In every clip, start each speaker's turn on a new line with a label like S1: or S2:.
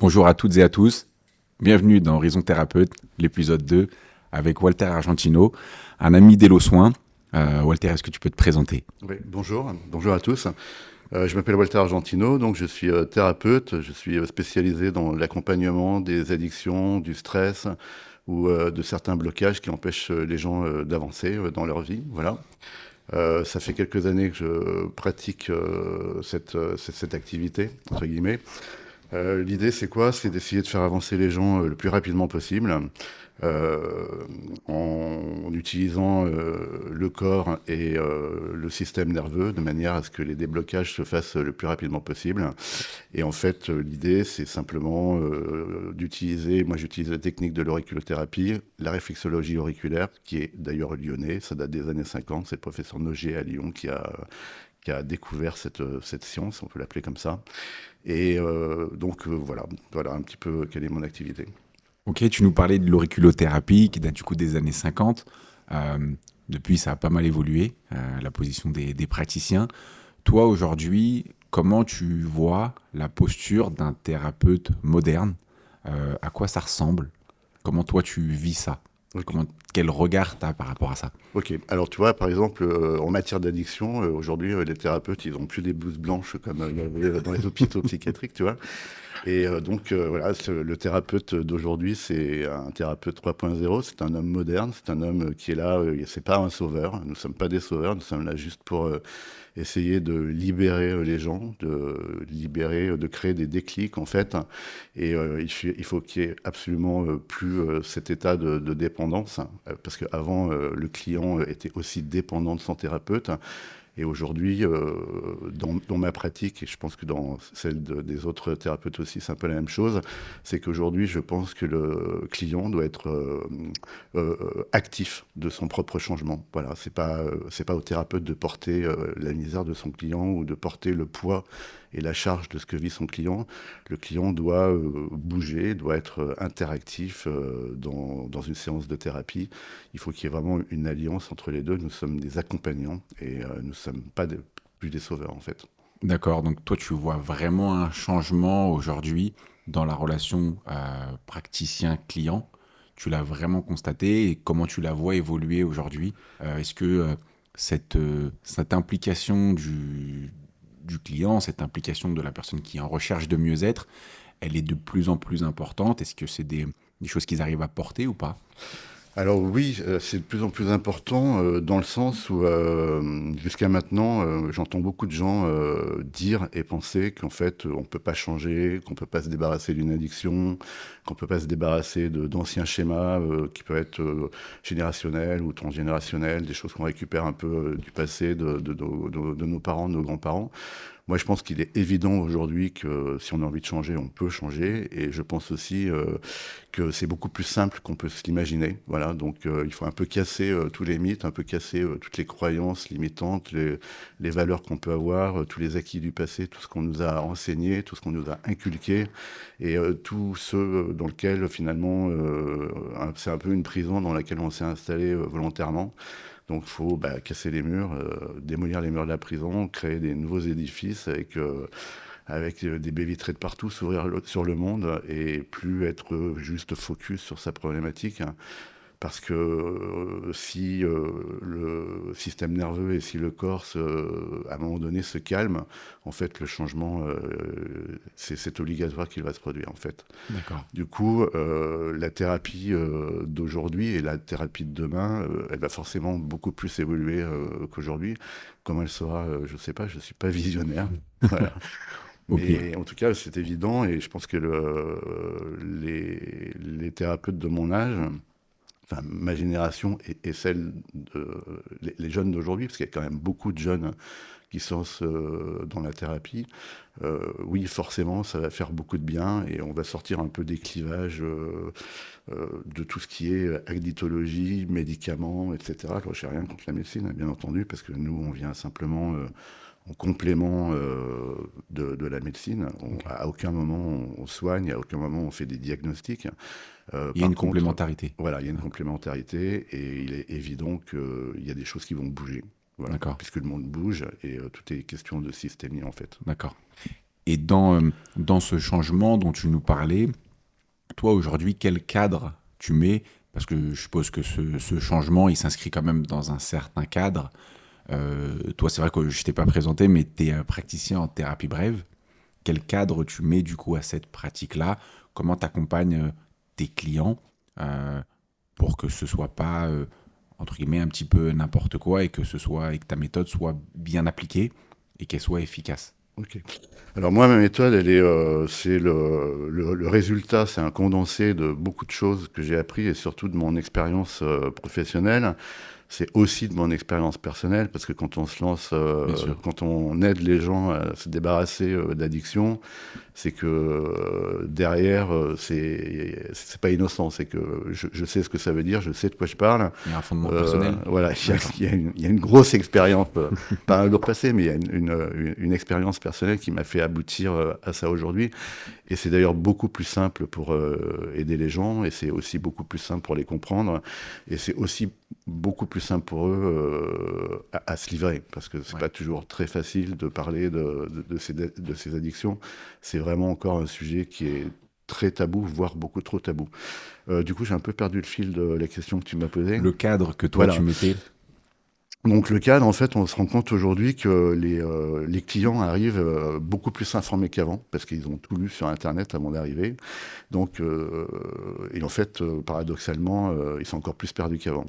S1: Bonjour à toutes et à tous, bienvenue dans Horizon Thérapeute, l'épisode 2, avec Walter Argentino, un ami d'Hello Soin. Walter, est-ce que tu peux te présenter?
S2: Oui, bonjour à tous. Je m'appelle Walter Argentino, donc je suis thérapeute, je suis spécialisé dans l'accompagnement des addictions, du stress ou de certains blocages qui empêchent les gens d'avancer dans leur vie. Voilà. Ça fait quelques années que je pratique cette activité, entre guillemets. L'idée, c'est quoi? C'est d'essayer de faire avancer les gens le plus rapidement possible, euh, en utilisant le corps et le système nerveux de manière à ce que les déblocages se fassent le plus rapidement possible. Et en fait, l'idée, c'est simplement d'utiliser, moi j'utilise la technique de l'auriculothérapie, la réflexologie auriculaire, qui est d'ailleurs lyonnais, ça date des années 50, c'est le professeur Noger à Lyon qui a découvert cette science, on peut l'appeler comme ça. Et voilà un petit peu quelle est mon activité.
S1: Ok, tu nous parlais de l'auriculothérapie qui date du coup des années 50. Euh, Depuis, ça a pas mal évolué, la position des praticiens. Toi, aujourd'hui, comment tu vois la posture d'un thérapeute moderne? À quoi ça ressemble? Comment toi, tu vis ça?
S2: Ok.
S1: Quel regard tu as par rapport à ça?
S2: Ok. Alors tu vois, par exemple, en matière d'addiction, aujourd'hui, les thérapeutes, ils ont plus des blouses blanches comme il y avait dans les hôpitaux psychiatriques, tu vois. Et voilà, le thérapeute d'aujourd'hui, c'est un thérapeute 3.0, c'est un homme moderne, c'est un homme qui est là, c'est pas un sauveur, nous sommes pas des sauveurs, nous sommes là juste pour essayer de libérer les gens, de libérer, de créer des déclics en fait. Et il faut qu'il y ait absolument plus cet état de dépendance, parce qu'avant, le client était aussi dépendant de son thérapeute. Et aujourd'hui, dans ma pratique, et je pense que dans celle des autres thérapeutes aussi, c'est un peu la même chose, c'est qu'aujourd'hui, je pense que le client doit être actif de son propre changement. Voilà, c'est pas au thérapeute de porter la misère de son client ou de porter le poids et la charge de ce que vit son client. Le client doit bouger, doit être interactif dans une séance de thérapie. Il faut qu'il y ait vraiment une alliance entre les deux. Nous sommes des accompagnants et nous ne sommes pas plus des sauveurs en fait.
S1: D'accord, donc toi tu vois vraiment un changement aujourd'hui dans la relation praticien-client. Tu l'as vraiment constaté et comment tu la vois évoluer aujourd'hui? Est-ce que cette implication du client, cette implication de la personne qui est en recherche de mieux-être, elle est de plus en plus importante? Est-ce que c'est des choses qu'ils arrivent à porter ou pas?
S2: Alors oui, c'est de plus en plus important dans le sens où jusqu'à maintenant, j'entends beaucoup de gens dire et penser qu'en fait, on peut pas changer, qu'on peut pas se débarrasser d'une addiction, qu'on peut pas se débarrasser d'anciens schémas qui peuvent être générationnels ou transgénérationnels, des choses qu'on récupère un peu du passé de nos parents, de nos grands-parents. Moi, je pense qu'il est évident aujourd'hui que si on a envie de changer, on peut changer. Et je pense aussi que c'est beaucoup plus simple qu'on peut se l'imaginer. Voilà, donc il faut un peu casser tous les mythes, un peu casser toutes les croyances limitantes, les valeurs qu'on peut avoir, tous les acquis du passé, tout ce qu'on nous a enseigné, tout ce qu'on nous a inculqué, et tout ce dans lequel finalement c'est un peu une prison dans laquelle on s'est installé volontairement. Donc il faut casser les murs, démolir les murs de la prison, créer des nouveaux édifices avec des baies vitrées de partout, s'ouvrir sur le monde et plus être juste focus sur sa problématique. Hein. Parce que si le système nerveux et si le corps, à un moment donné, se calme, en fait, le changement, c'est obligatoire qu'il va se produire, en fait.
S1: D'accord.
S2: Du coup, la thérapie d'aujourd'hui et la thérapie de demain, elle va forcément beaucoup plus évoluer qu'aujourd'hui. Comment elle sera, je ne sais pas, je ne suis pas visionnaire. Voilà.
S1: Ok.
S2: Mais en tout cas, c'est évident et je pense que les thérapeutes de mon âge, enfin ma génération et celle les jeunes d'aujourd'hui, parce qu'il y a quand même beaucoup de jeunes qui sont dans la thérapie, oui, forcément, ça va faire beaucoup de bien et on va sortir un peu des clivages de tout ce qui est addictologie, médicaments, etc. Alors, je n'ai rien contre la médecine, hein, bien entendu, parce que nous, on vient simplement en complément de la médecine.
S1: Ok.
S2: À aucun moment on soigne, à aucun moment on fait des diagnostics.
S1: Il y a
S2: Par
S1: une
S2: contre,
S1: complémentarité.
S2: voilà, il y a une complémentarité et il est évident qu'il y a des choses qui vont bouger. Voilà,
S1: D'accord.
S2: puisque le monde bouge et tout est question de systémie en fait.
S1: D'accord. Et dans ce changement dont tu nous parlais, toi aujourd'hui, quel cadre tu mets? Parce que je suppose que ce changement, il s'inscrit quand même dans un certain cadre. Toi, c'est vrai que je t'ai pas présenté, mais tu es praticien en thérapie brève. Quel cadre tu mets du coup à cette pratique-là? Comment tu accompagnes tes clients euh, pour que ce soit pas, entre guillemets, un petit peu n'importe quoi et que ce soit et que ta méthode soit bien appliquée et qu'elle soit efficace?
S2: Ok. Alors moi, ma méthode, c'est le résultat, c'est un condensé de beaucoup de choses que j'ai appris et surtout de mon expérience professionnelle. C'est aussi de mon expérience personnelle parce que quand on se lance,
S1: Bien sûr.
S2: quand on aide les gens à se débarrasser d'addiction, c'est que derrière, c'est pas innocent. C'est que je sais ce que ça veut dire, je sais de quoi je parle.
S1: Il y a un fondement personnel.
S2: Voilà,
S1: D'accord.
S2: il y a une grosse expérience, pas un lourd passé, mais il y a une expérience personnelle qui m'a fait aboutir à ça aujourd'hui. Et c'est d'ailleurs beaucoup plus simple pour aider les gens, et c'est aussi beaucoup plus simple pour les comprendre, et c'est aussi beaucoup plus simple pour eux à se livrer, parce que c'est
S1: Ouais.
S2: pas toujours très facile de parler de ces addictions. C'est vraiment encore un sujet qui est très tabou, voire beaucoup trop tabou. Du coup, j'ai un peu perdu le fil de la question que tu m'as posée.
S1: Le cadre que toi tu
S2: Voilà.
S1: mettais.
S2: Donc le cadre, en fait, on se rend compte aujourd'hui que les clients arrivent beaucoup plus informés qu'avant, parce qu'ils ont tout lu sur Internet avant d'arriver. Donc, et en fait, paradoxalement, ils sont encore plus perdus qu'avant.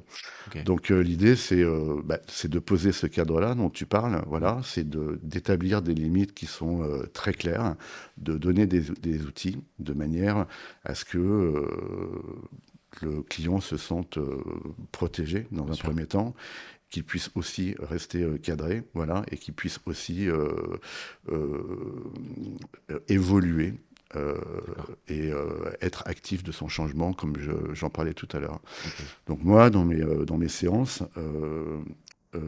S1: Ok.
S2: Donc l'idée, c'est de poser ce cadre-là dont tu parles,
S1: Mm.
S2: voilà, c'est d'établir des limites qui sont très claires, de donner des outils de manière à ce que le client se sente protégé dans
S1: Bien
S2: un
S1: sûr.
S2: premier temps, qu'il puisse aussi rester cadré, voilà, et qu'il puisse aussi euh, évoluer euh,
S1: D'accord.
S2: et être actif de son changement, comme j'en parlais tout à l'heure.
S1: Ok.
S2: Donc moi, dans mes séances,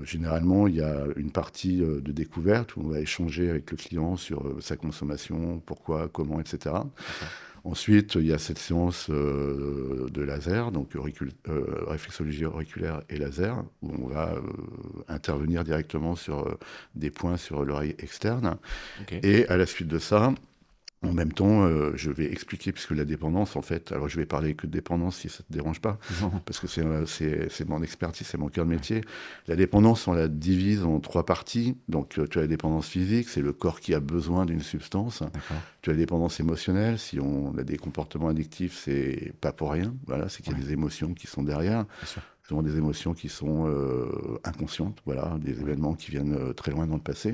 S2: généralement, il y a une partie de découverte où on va échanger avec le client sur sa consommation, pourquoi, comment, etc.
S1: D'accord.
S2: Ensuite, il y a cette séance de laser, donc réflexologie auriculaire et laser, où on va intervenir directement sur des points sur l'oreille externe.
S1: Ok.
S2: Et à la suite de ça, en même temps, je vais expliquer, puisque la dépendance, en fait, alors je vais parler que de dépendance si ça ne te dérange pas,
S1: Non.
S2: parce que c'est mon expertise, c'est mon cœur de
S1: Ouais.
S2: métier. La dépendance, on la divise en trois parties. Donc, tu as la dépendance physique, c'est le corps qui a besoin d'une substance.
S1: D'accord.
S2: Tu as la dépendance émotionnelle, si on a des comportements addictifs, c'est pas pour rien. Voilà, c'est qu'il y a
S1: Ouais.
S2: des émotions qui sont derrière,
S1: Bien sûr.
S2: souvent des émotions qui sont inconscientes, voilà, des
S1: Ouais.
S2: événements qui viennent très loin dans le passé.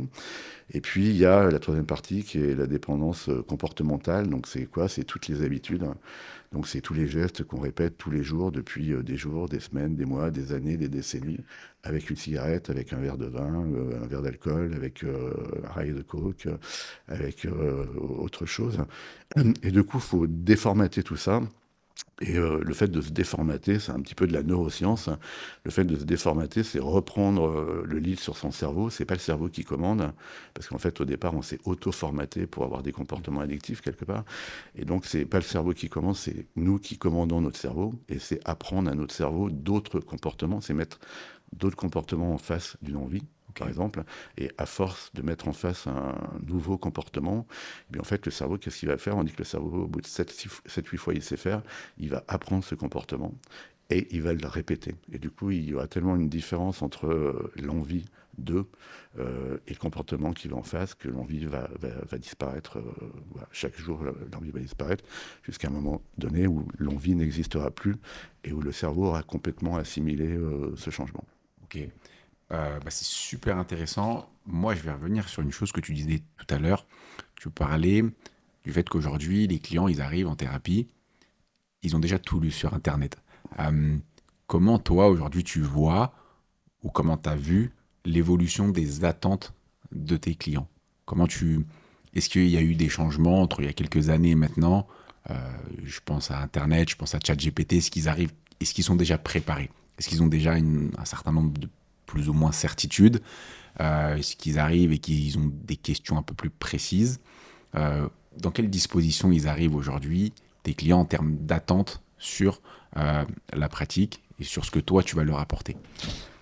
S2: Et puis, il y a la troisième partie qui est la dépendance comportementale. Donc, c'est quoi? C'est toutes les habitudes. Donc, c'est tous les gestes qu'on répète tous les jours, des jours, des semaines, des mois, des années, des décennies, avec une cigarette, avec un verre de vin, un verre d'alcool, avec un rail de coke, avec autre chose. Et du coup, il faut déformater tout ça. Et le fait de se déformater, c'est un petit peu de la neuroscience. Le fait de se déformater, c'est reprendre le lead sur son cerveau. C'est pas le cerveau qui commande, parce qu'en fait, au départ, on s'est auto-formaté pour avoir des
S1: Mm.
S2: comportements addictifs quelque part. Et donc, c'est pas le cerveau qui commande, c'est nous qui commandons notre cerveau. Et c'est apprendre à notre cerveau d'autres comportements, c'est mettre d'autres comportements en face d'une envie,
S1: Ok.
S2: par exemple. Et à force de mettre en face un nouveau comportement, eh bien, en fait, le cerveau, qu'est-ce qu'il va faire? On dit que le cerveau, au bout de 7-8 fois, il sait faire. Il va apprendre ce comportement et il va le répéter. Et du coup, il y aura tellement une différence entre l'envie de et le comportement qui va en face que l'envie va disparaître. Voilà. Chaque jour, l'envie va disparaître jusqu'à un moment donné où l'envie n'existera plus et où le cerveau aura complètement assimilé ce changement.
S1: Ok. Bah, c'est super intéressant. Moi, je vais revenir sur une chose que tu disais tout à l'heure. Tu parlais du fait qu'aujourd'hui, les clients, ils arrivent en thérapie, ils ont déjà tout lu sur Internet. Euh, Comment toi, aujourd'hui, tu vois ou comment tu as vu l'évolution des attentes de tes clients? Comment tu... Est-ce qu'il y a eu des changements entre il y a quelques années et maintenant? Je pense à Internet, je pense à ChatGPT. Est-ce qu'ils sont déjà préparés? Est-ce qu'ils ont déjà un certain nombre de plus ou moins certitudes? Est-ce qu'ils arrivent et qu'ils ont des questions un peu plus précises? Dans quelle disposition ils arrivent aujourd'hui, tes clients, en termes d'attente sur la pratique et sur ce que toi, tu vas leur apporter?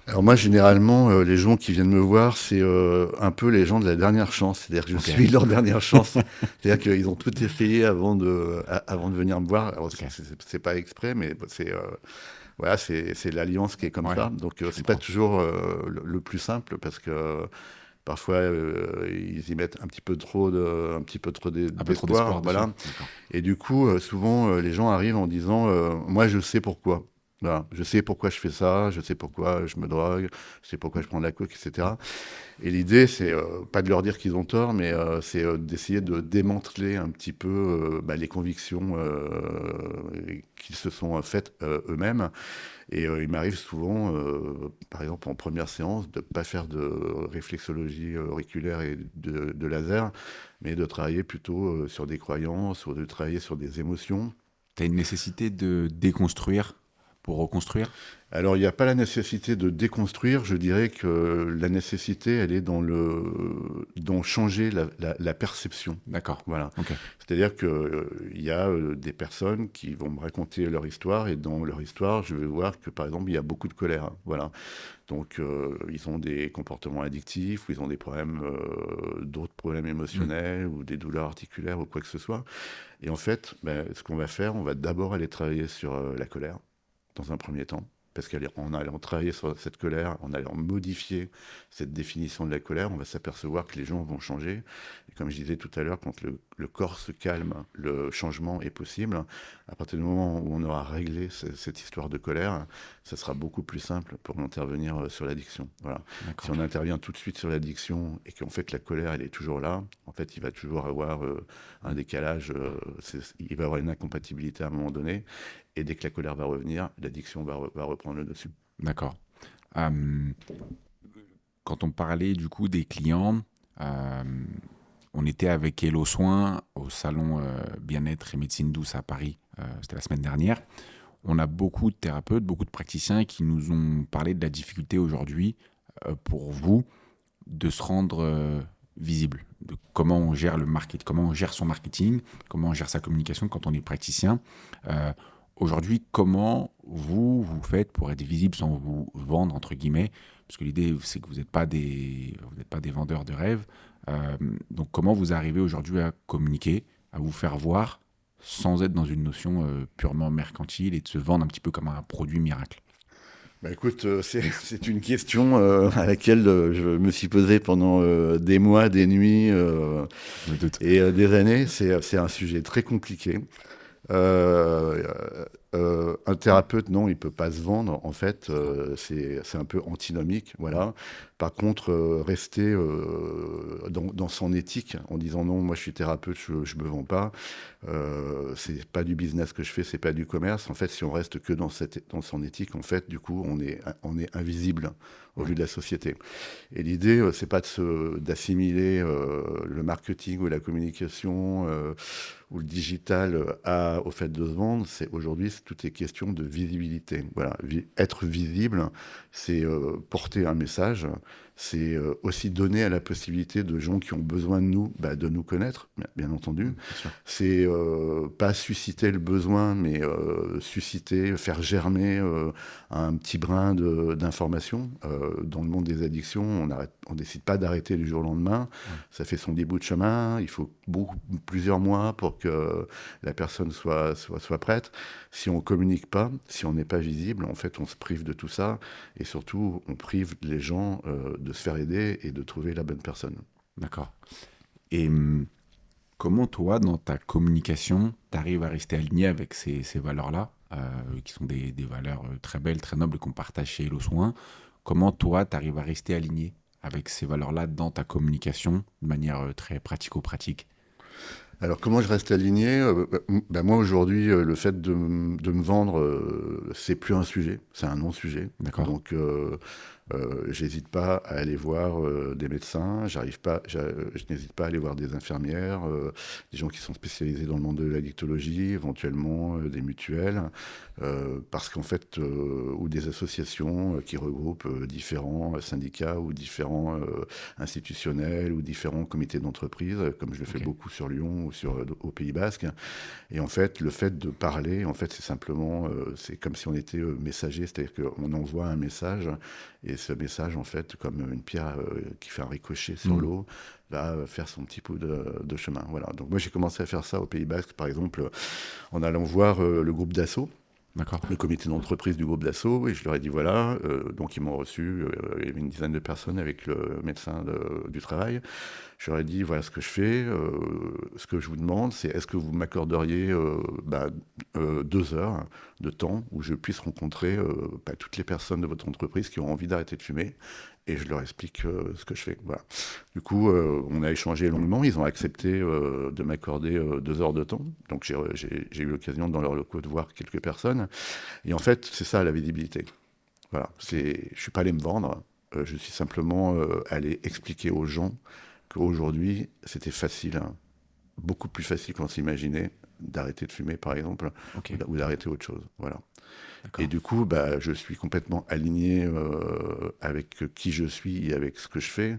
S2: Alors moi, généralement, les gens qui viennent me voir, c'est un peu les gens de la dernière chance. C'est-à-dire que je
S1: Ok,
S2: suis leur dernière chance. C'est-à-dire qu'ils ont tout essayé avant de venir me voir. Alors,
S1: ok.
S2: c'est pas exprès, mais voilà, c'est l'alliance qui est comme
S1: Ouais,
S2: ça. Donc,
S1: je
S2: c'est pas
S1: comprends.
S2: toujours le plus simple parce que parfois, ils y mettent un petit peu trop
S1: Un peu trop
S2: d'espoir.
S1: d'espoir dessus.
S2: Voilà.
S1: D'accord.
S2: Et du coup, souvent, les gens arrivent en disant moi, je sais pourquoi. Voilà. Je sais pourquoi je fais ça, je sais pourquoi je me drogue, je sais pourquoi je prends de la coke, etc. Et l'idée, c'est pas de leur dire qu'ils ont tort, mais c'est d'essayer de démanteler un petit peu les convictions qu'ils se sont faites eux-mêmes. Et il m'arrive souvent, par exemple en première séance, de ne pas faire de réflexologie auriculaire et de laser, mais de travailler plutôt sur des croyances ou de travailler sur des émotions.
S1: Tu as une nécessité de déconstruire pour reconstruire?
S2: Alors, il n'y a pas la nécessité de déconstruire. Je dirais que la nécessité, elle est dans changer la perception.
S1: D'accord.
S2: Voilà.
S1: Ok.
S2: C'est-à-dire que il y a des personnes qui vont me raconter leur histoire et dans leur histoire, je vais voir que par exemple, il y a beaucoup de colère. Voilà. Donc, ils ont des comportements addictifs ou ils ont des problèmes, d'autres problèmes
S1: Hmm.
S2: émotionnels ou des douleurs articulaires ou quoi que ce soit. Et en fait, ben, ce qu'on va faire, on va d'abord aller travailler sur la colère dans un premier temps. Parce qu'en allant travailler sur cette colère, en allant modifier cette définition de la colère, on va s'apercevoir que les gens vont changer. Et comme je disais tout à l'heure, quand le corps se calme, le changement est possible. À partir du moment où on aura réglé cette histoire de colère, ça sera beaucoup plus simple pour intervenir sur l'addiction. Voilà. Si
S1: D'accord.
S2: on intervient tout de suite sur l'addiction et qu'en fait la colère, elle est toujours là, en fait, il va toujours avoir un décalage, il va y avoir une incompatibilité à un moment donné. Et dès que la colère va revenir, l'addiction va reprendre le dessus.
S1: D'accord. Euh, Quand on parlait du coup des clients, euh, on était avec Hello Soin au salon bien-être et médecine douce à Paris. C'était la semaine dernière. On a beaucoup de thérapeutes, beaucoup de praticiens qui nous ont parlé de la difficulté aujourd'hui pour vous de se rendre visible, de comment on gère le market, comment on gère son marketing, comment on gère sa communication quand on est praticien. Euh, Aujourd'hui, comment vous faites pour être visible sans vous vendre entre guillemets, parce que l'idée c'est que vous n'êtes pas des vendeurs de rêves. Donc comment vous arrivez aujourd'hui à communiquer, à vous faire voir sans être dans une notion purement mercantile et de se vendre un petit peu comme un produit miracle.
S2: Bah écoute, c'est une question à laquelle je me suis posé pendant des mois, des nuits
S1: Je me doute.
S2: et des années. C'est un sujet très compliqué. Euh, un thérapeute, non, il peut pas se vendre. En fait, c'est un peu antinomique, voilà. Par contre, rester dans son éthique en disant non, moi je suis thérapeute, je me vends pas. C'est pas du business que je fais, c'est pas du commerce. En fait, si on reste que dans son éthique, en fait, du coup, on est invisible au
S1: Ouais.
S2: vu de la société. Et l'idée, c'est pas d'assimiler le marketing ou la communication ou le digital au fait de se vendre. Aujourd'hui, tout est question de visibilité. Voilà, être visible, c'est porter un message. C'est aussi donner à la possibilité de gens qui ont besoin de nous, de nous connaître, bien entendu.
S1: Bien sûr.
S2: C'est pas susciter le besoin, mais susciter, faire germer un petit brin d'information. Dans le monde des addictions, on décide pas d'arrêter du jour au lendemain.
S1: Ouais.
S2: Ça fait son début de chemin. Il faut plusieurs mois pour que la personne soit prête. Si on communique pas, si on n'est pas visible, en fait, on se prive de tout ça. Et surtout, on prive les gens de se faire aider et de trouver la bonne personne.
S1: D'accord. Et comment toi, dans ta communication, tu arrives à rester aligné avec ces valeurs-là, qui sont des valeurs très belles, très nobles qu'on partage chez Hello Soin? Comment toi, tu arrives à rester aligné avec ces valeurs-là dans ta communication de manière très pratico-pratique?
S2: Alors, comment je reste aligné? Moi, aujourd'hui, le fait de me vendre, c'est plus un sujet, c'est un non-sujet.
S1: D'accord.
S2: Donc, j'hésite pas à aller voir des médecins, je n'hésite pas à aller voir des infirmières, des gens qui sont spécialisés dans le monde de la dictologie, éventuellement des mutuelles, parce qu'en fait, ou des associations qui regroupent différents syndicats ou différents institutionnels ou différents comités d'entreprise, comme je le fais
S1: Ok.
S2: beaucoup sur Lyon ou au Pays Basque. Et en fait, le fait de parler, en fait, c'est simplement, c'est comme si on était messager, c'est-à-dire qu'on envoie un message et et ce message, en fait, comme une pierre qui fait un ricochet sur l'eau, va faire son petit bout de chemin. Voilà. Donc moi, j'ai commencé à faire ça au Pays Basque, par exemple, en allant voir le groupe d'assaut,
S1: D'accord.
S2: le comité d'entreprise du groupe d'assaut, et je leur ai dit voilà, donc ils m'ont reçu, il y avait une dizaine de personnes avec le médecin du travail. Je leur ai dit voilà ce que je fais, ce que je vous demande, c'est est-ce que vous m'accorderiez 2 heures de temps où je puisse rencontrer toutes les personnes de votre entreprise qui ont envie d'arrêter de fumer, et je leur explique ce que je fais. Voilà. Du coup, on a échangé longuement. Ils ont accepté de m'accorder 2 heures de temps. Donc, j'ai eu l'occasion dans leurs locaux de voir quelques personnes. Et en fait, c'est ça la visibilité. Voilà. Je suis pas allé me vendre. Je suis simplement allé expliquer aux gens qu'aujourd'hui, c'était facile, hein, beaucoup plus facile qu'on s'imaginait, d'arrêter de fumer, par exemple,
S1: Ok.
S2: ou d'arrêter autre chose. Voilà. Et
S1: D'accord.
S2: du coup, je suis complètement aligné avec qui je suis et avec ce que je fais,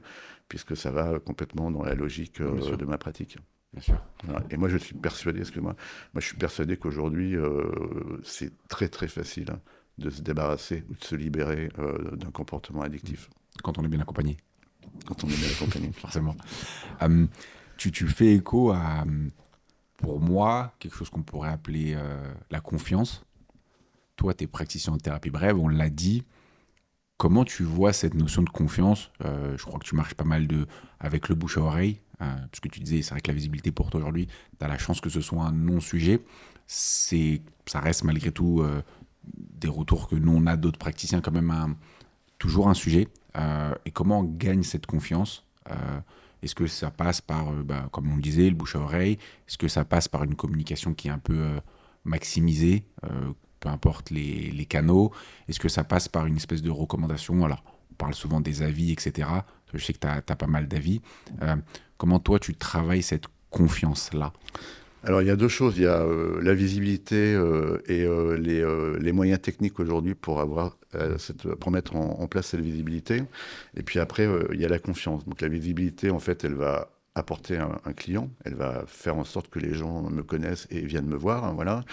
S2: puisque ça va complètement dans la logique
S1: Bien sûr.
S2: de ma pratique.
S1: Bien sûr.
S2: Voilà. Et moi, je suis persuadé, excuse-moi, moi, je suis persuadé qu'aujourd'hui, c'est très, très facile de se débarrasser ou de se libérer d'un comportement addictif,
S1: Quand on est bien accompagné,
S2: quand on est bien accompagné.
S1: forcément. Euh, tu fais écho à, pour moi, quelque chose qu'on pourrait appeler la confiance. Toi, tu es praticien en thérapie brève, on l'a dit. Comment tu vois cette notion de confiance? Je crois que tu marches pas mal avec le bouche à oreille, parce que tu disais, c'est vrai que la visibilité pour toi aujourd'hui, tu as la chance que ce soit un non-sujet. Ça reste malgré tout des retours que nous, on a d'autres praticiens, quand même toujours un sujet. Et comment on gagne cette confiance? Est-ce que ça passe par, comme on le disait, le bouche à oreille? Est-ce que ça passe par une communication qui est un peu maximisée, peu importe les canaux? Est-ce que ça passe par une espèce de recommandation? Alors, on parle souvent des avis, etc. Je sais que tu as pas mal d'avis. Comment toi, tu travailles cette confiance-là?
S2: Alors, il y a deux choses. Il y a la visibilité et les moyens techniques aujourd'hui pour pour mettre en place cette visibilité. Et puis après, il y a la confiance. Donc, la visibilité, en fait, elle va apporter un client. Elle va faire en sorte que les gens me connaissent et viennent me voir, hein, voilà.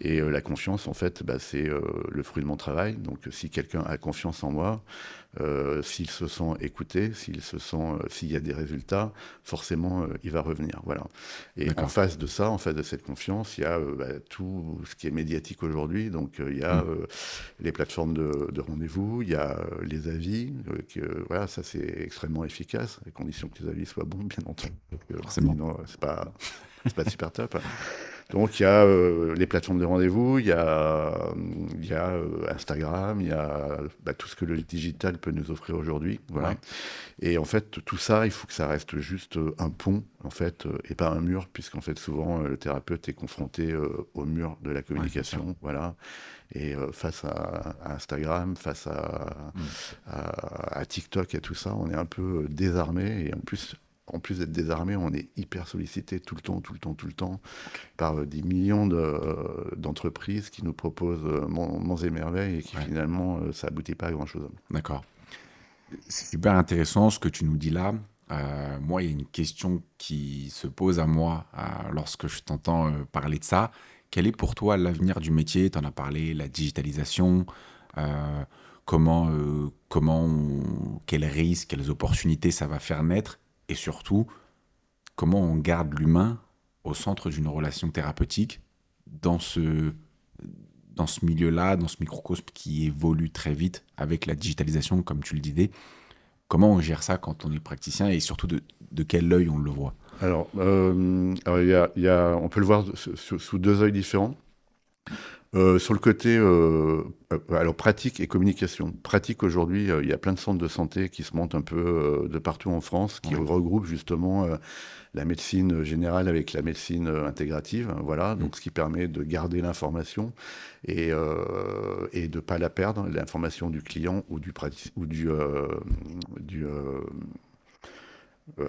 S2: Et la confiance, en fait, c'est le fruit de mon travail. Donc, si quelqu'un a confiance en moi, s'il se sent écouté, s'il y a des résultats, forcément, il va revenir. Voilà. Et en
S1: D'accord.
S2: face de ça, en face de cette confiance, il y a tout ce qui est médiatique aujourd'hui. Donc, il y a
S1: Mm.
S2: les plateformes de rendez-vous, il y a les avis. Voilà, ça, c'est extrêmement efficace, à condition que les avis soient bons, bien entendu.
S1: Forcément.
S2: Sinon, c'est pas super top. Donc il y a les plateformes de rendez-vous, il y a Instagram, il y a tout ce que le digital peut nous offrir aujourd'hui. Voilà.
S1: Ouais.
S2: Et en fait, tout ça, il faut que ça reste juste un pont, en fait, et pas un mur, puisqu'en fait, souvent, le thérapeute est confronté au mur de la
S1: Ouais, bien sûr.
S2: communication. Voilà. Et face à Instagram, face
S1: Mm.
S2: à TikTok et tout ça, on est un peu désarmé. Et en plus d'être désarmé, on est hyper sollicité tout le temps, tout le temps, tout le temps, par des millions d'entreprises qui nous proposent monts et merveilles et qui
S1: Ouais.
S2: finalement, ça aboutit pas à grand-chose.
S1: D'accord. C'est super intéressant ce que tu nous dis là. Moi, il y a une question qui se pose à moi lorsque je t'entends parler de ça. Quel est pour toi l'avenir du métier? Tu en as parlé, la digitalisation. euh, quels risques, quelles opportunités ça va faire naître? Et surtout, comment on garde l'humain au centre d'une relation thérapeutique dans ce, dans ce milieu-là, dans ce microcosme qui évolue très vite avec la digitalisation, comme tu le disais? Comment on gère ça quand on est praticien et surtout de quel œil on le voit?
S2: Alors, on peut le voir sous deux œils différents. Sur le côté alors pratique et communication. Pratique aujourd'hui, il y a plein de centres de santé qui se montent un peu de partout en France, qui
S1: Ouais.
S2: regroupent justement la médecine générale avec la médecine intégrative, hein, voilà,
S1: Mm.
S2: donc ce qui permet de garder l'information et de ne pas la perdre, l'information du client ou du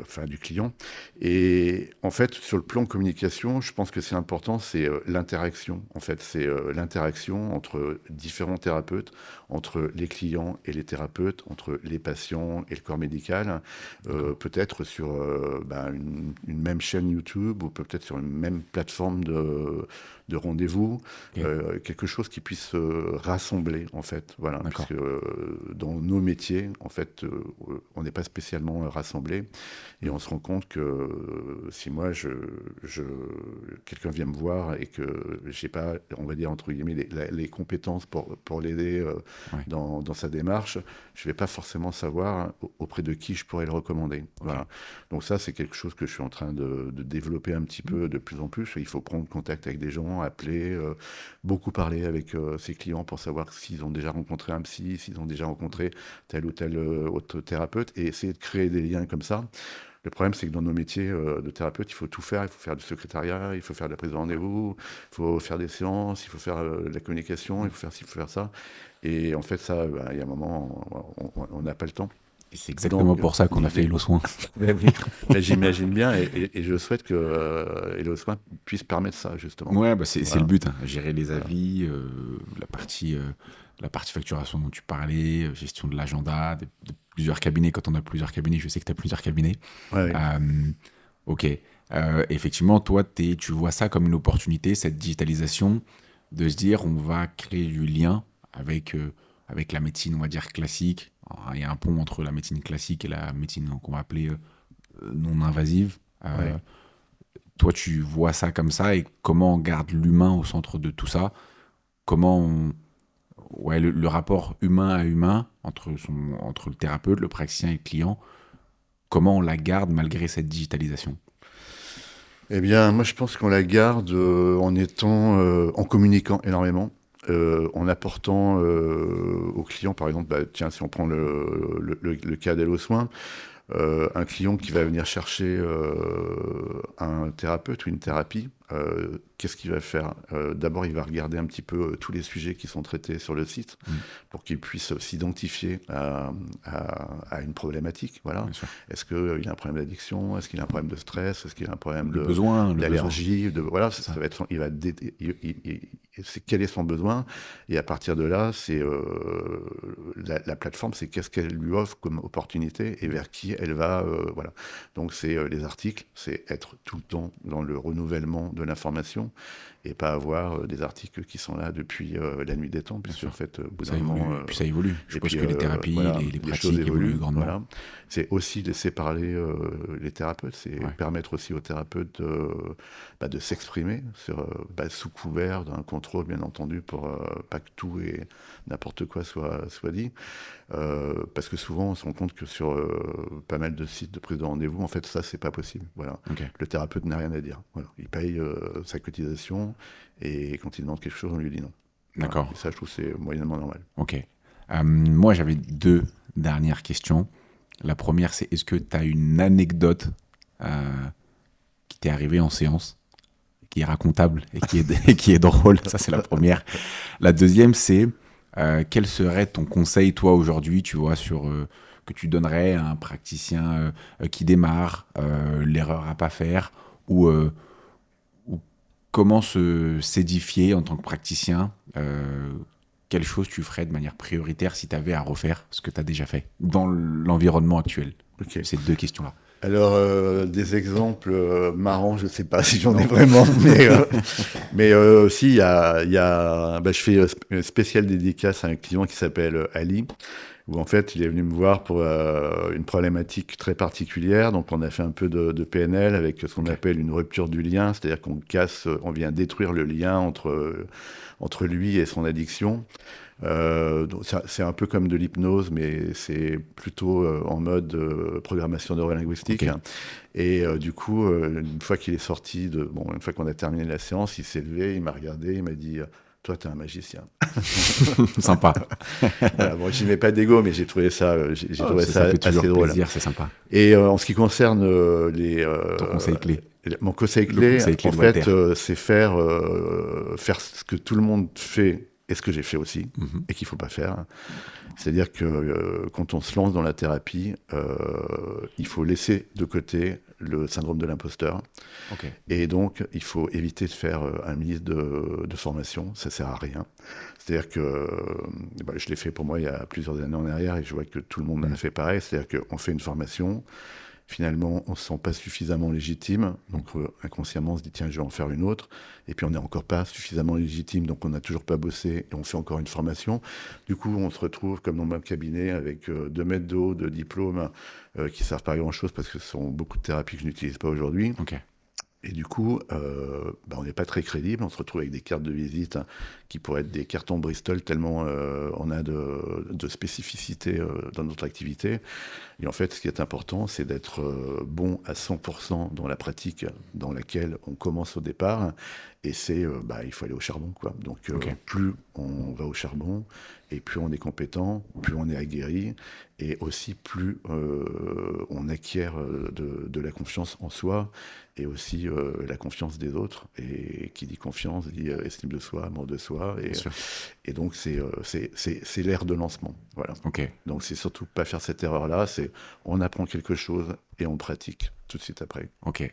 S2: enfin du client. Et en fait, sur le plan communication, je pense que c'est important, c'est l'interaction. En fait, c'est l'interaction entre différents thérapeutes, entre les clients et les thérapeutes, entre les patients et le corps médical,
S1: D'accord.
S2: peut-être sur une même chaîne YouTube ou peut-être sur une même plateforme de rendez-vous,
S1: Ok.
S2: quelque chose qui puisse rassembler en fait, voilà, puisque
S1: D'accord.
S2: dans nos métiers, en fait, on n'est pas spécialement rassemblés. Et
S1: Mm.
S2: on se rend compte que si moi, quelqu'un vient me voir et que j'ai pas, on va dire, entre guillemets, les compétences pour l'aider
S1: Ouais.
S2: dans sa démarche, je vais pas forcément savoir auprès de qui je pourrais le recommander.
S1: Ok.
S2: Voilà. Donc ça, c'est quelque chose que je suis en train de développer un petit
S1: Mm.
S2: peu de plus en plus. Il faut prendre contact avec des gens, appeler, beaucoup parler avec ses clients pour savoir s'ils ont déjà rencontré un psy, s'ils ont déjà rencontré tel ou tel autre thérapeute, et essayer de créer des liens comme ça. Le problème, c'est que dans nos métiers de thérapeute, il faut tout faire. Il faut faire du secrétariat, il faut faire de la prise de rendez-vous, il faut faire des séances, il faut faire de la communication, il
S1: Mm.
S2: faut faire ci, il faut faire ça. Et en fait, ça, bah, il y a un moment, on n'a pas le temps.
S1: Et c'est exactement
S2: Donc,
S1: pour ça qu'on a fait
S2: l'idée,
S1: Hello Soin.
S2: mais oui, mais j'imagine bien, et je souhaite que Hello Soin puisse permettre ça, justement.
S1: Ouais, bah c'est le
S2: Voilà,
S1: but, hein. Gérer les
S2: voilà.
S1: avis, la partie facturation dont tu parlais, gestion de l'agenda, de plusieurs cabinets. Quand on a plusieurs cabinets, je sais que tu as plusieurs cabinets.
S2: Ouais, ouais.
S1: Euh, ok. Effectivement, toi, tu vois ça comme une opportunité, cette digitalisation, de se dire on va créer du lien avec la médecine, on va dire, classique. Il y a un pont entre la médecine classique et la médecine qu'on va appeler non invasive.
S2: Ouais.
S1: Toi, tu vois ça comme ça et comment on garde l'humain au centre de tout ça? Comment ouais, le rapport humain à humain entre le thérapeute, le praticien et le client, comment on la garde malgré cette digitalisation?
S2: Eh bien, moi, je pense qu'on la garde en communiquant énormément, en apportant aux clients, par exemple, bah, tiens, si on prend le cas d'Hello Soin, un client qui va venir chercher un thérapeute ou une thérapie, qu'est-ce qu'il va faire? D'abord, il va regarder un petit peu tous les sujets qui sont traités sur le site
S1: Mm,
S2: pour qu'il puisse s'identifier à une problématique. Voilà.
S1: bien sûr.
S2: Est-ce qu'il a un problème d'addiction? Est-ce qu'il a un problème de stress? Est-ce qu'il a un problème
S1: Le besoin,
S2: d'allergie? Voilà,
S1: c'est
S2: ça
S1: ça.
S2: va être c'est quel est son besoin? Et à partir de là, c'est la plateforme, c'est qu'est-ce qu'elle lui offre comme opportunité et
S1: Mm,
S2: vers qui elle va. Voilà. Donc c'est les articles, c'est être tout le temps dans le renouvellement de l'information et pas avoir des articles qui sont là depuis la nuit des temps,
S1: bien
S2: puisque en
S1: sûr.
S2: fait, au bout d'un
S1: Ça
S2: moment,
S1: évolue. Et puis ça évolue. Je
S2: et
S1: suppose
S2: puis
S1: que les thérapies,
S2: voilà,
S1: les
S2: les choses
S1: pratiques évoluent
S2: évoluent.
S1: grandement.
S2: Voilà, c'est aussi laisser parler les thérapeutes, c'est
S1: Ouais,
S2: permettre aussi aux thérapeutes de s'exprimer sous couvert d'un contrôle, bien entendu, pour pas que tout et n'importe quoi soit dit. Parce que souvent, on se rend compte que sur pas mal de sites de prise de rendez-vous, en fait, ça, c'est pas possible. Voilà.
S1: ok,
S2: Le thérapeute n'a rien à dire. Voilà. Il paye sa cotisation et quand il demande quelque chose, on lui dit non. Voilà.
S1: d'accord,
S2: Et ça, je trouve que c'est moyennement normal.
S1: ok. Moi, j'avais deux dernières questions. La première, c'est est-ce que tu as une anecdote euh, qui t'est arrivée en séance, qui est racontable et et qui est drôle? Ça, c'est la première. La deuxième, c'est quel serait ton conseil, toi, aujourd'hui, tu vois, que tu donnerais à un praticien qui démarre, l'erreur à pas faire, ou comment s'édifier en tant que praticien? Quelle chose tu ferais de manière prioritaire si tu avais à refaire ce que tu as déjà fait dans l'environnement actuel?
S2: Ok.
S1: Ces deux questions-là.
S2: Alors, des exemples marrants, je sais pas si j'en ai
S1: Non.
S2: vraiment, mais si, je fais une spéciale dédicace à un client qui s'appelle Ali, où en fait, il est venu me voir pour une problématique très particulière. Donc, on a fait un peu de PNL avec ce qu'on
S1: Ok.
S2: appelle une rupture du lien, c'est-à-dire on vient détruire le lien entre lui et son addiction. Donc c'est un peu comme de l'hypnose, mais c'est plutôt en mode programmation
S1: Ok.
S2: neurolinguistique. Et du coup, une fois qu'il est sorti une fois qu'on a terminé la séance, il s'est levé, il m'a regardé, il m'a dit, toi, t'es un magicien.
S1: Sympa.
S2: Voilà, bon, j'y mets pas d'ego, mais j'ai
S1: Oh,
S2: trouvé
S1: ça
S2: ça
S1: fait
S2: assez
S1: toujours
S2: drôle.
S1: plaisir, c'est sympa.
S2: Et en ce qui concerne
S1: Ton conseil clé.
S2: mon conseil
S1: Le
S2: clé,
S1: conseil clé
S2: en
S1: de
S2: fait,
S1: Walter.
S2: c'est faire ce que tout le monde fait et ce que j'ai fait aussi,
S1: Mhm.
S2: et qu'il ne faut pas faire. C'est-à-dire que quand on se lance dans la thérapie, il faut laisser de côté le syndrome de l'imposteur.
S1: Ok.
S2: Et donc, il faut éviter de faire un ministre de formation, ça sert à rien. C'est-à-dire que je l'ai fait pour moi il y a plusieurs années en arrière et je vois que tout le monde a
S1: Mm.
S2: fait pareil. C'est-à-dire qu'on fait une formation, finalement, on ne se sent pas suffisamment légitime, donc inconsciemment on se dit tiens, je vais en faire une autre, et puis on n'est encore pas suffisamment légitime, donc on n'a toujours pas bossé et on fait encore une formation. Du coup, on se retrouve comme dans mon cabinet avec 2 mètres de haut de diplômes qui servent pas à grand-chose parce que ce sont beaucoup de thérapies que je n'utilise pas aujourd'hui.
S1: Ok.
S2: Et du coup, on n'est pas très crédible. On se retrouve avec des cartes de visite qui pourraient être des cartons Bristol tellement on a de spécificité dans notre activité. Et en fait, ce qui est important, c'est d'être bon à 100% dans la pratique dans laquelle on commence au départ. Et c'est, il faut aller au charbon, quoi. Donc,
S1: Ok.
S2: plus on va au charbon, et plus on est compétent, plus on est aguerri, et aussi plus on acquiert de la confiance en soi, et aussi la confiance des autres. Et qui dit confiance dit estime de soi, amour de soi.
S1: Bien sûr.
S2: Et donc, c'est l'ère de lancement. Voilà.
S1: Ok.
S2: Donc, c'est surtout pas faire cette erreur-là. C'est on apprend quelque chose et on pratique tout de suite après.
S1: Ok.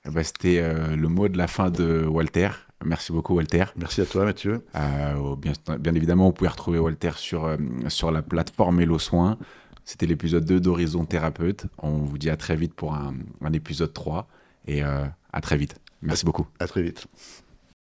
S1: Eh ben, c'était le mot de la fin de Walter. Merci beaucoup, Walter.
S2: Merci à toi, Mathieu.
S1: Bien évidemment, vous pouvez retrouver Walter sur la plateforme Hello Soin. C'était l'épisode 2 d'Horizon Thérapeute. On vous dit à très vite pour un épisode 3. Et à très vite. Merci beaucoup.
S2: À très vite.